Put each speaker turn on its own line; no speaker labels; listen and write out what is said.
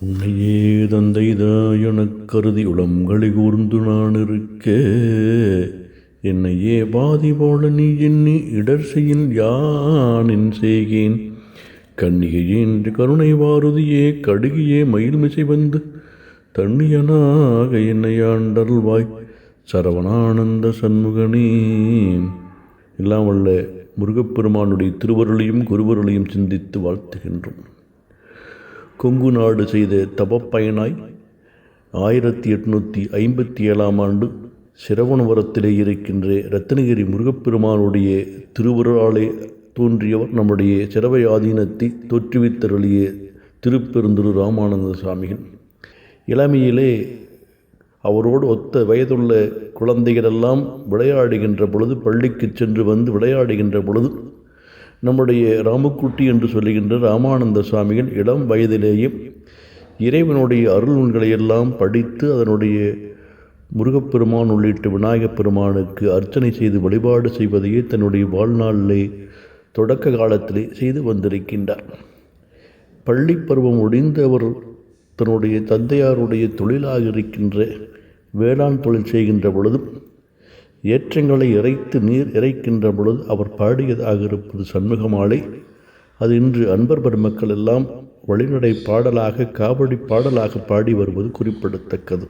உன்னையே தந்தைதாய் எனக் கருதி உளம்களி கூர்ந்து நான் இருக்க, என்னையே பாதி போல நீ எண்ணி இடர் செய்யின் யானின் செய்கேன். கண்ணிகையே என்று கருணை வாருதியே கடுகியே மயில்மிசை வந்து தண்ணியனாக என்னை ஆண்டருள்வாய் சரவணானந்த சண்முகனே. எல்லாம் வல்ல முருகப்பெருமானுடைய திருவருளையும் குருவருளையும் சிந்தித்து வாழ்த்துகின்றோம். கொங்கு நாடு செய்த தபப்பயனாய் 1857 ஆண்டு சிரவணவரத்திலே இருக்கின்ற ரத்னகிரி முருகப்பெருமானுடைய திருவருளாலே தோன்றியவர் நம்முடைய சிரவை ஆதீனத்தை தோற்றுவித்தருளிய திருப்பெருந்துரு ராமானந்த சுவாமிகள். இளமையிலே அவரோடு ஒத்த வயதுள்ள குழந்தைகளெல்லாம் விளையாடுகின்ற பொழுது, பள்ளிக்கு சென்று வந்து விளையாடுகின்ற பொழுது, நம்முடைய ராமக்குட்டி என்று சொல்லுகின்ற ராமானந்த சுவாமிகள் இளம் வயதிலேயே இறைவனுடைய அருள் நூல்களையெல்லாம் படித்து அதனுடைய முருகப்பெருமான் உள்ளிட்ட விநாயகப் பெருமானுக்கு அர்ச்சனை செய்து வழிபாடு செய்வதையே தன்னுடைய வாழ்நாளிலே தொடக்க காலத்திலே செய்து வந்திருக்கின்றார். பள்ளி பருவம் முடிந்து அவர் தன்னுடைய தந்தையாருடைய தொழிலாக இருக்கின்ற வேளாண் தொழில் செய்கின்ற பொழுதும் ஏற்றங்களை இறைத்து நீர் இறைக்கின்ற பொழுது அவர் பாடியதாக இருப்பது சண்முகமாலை. அது இன்று அன்பர் பெருமக்கள் எல்லாம் வழிநடை பாடலாக காவடி பாடலாக பாடி வருவது குறிப்பிடத்தக்கது.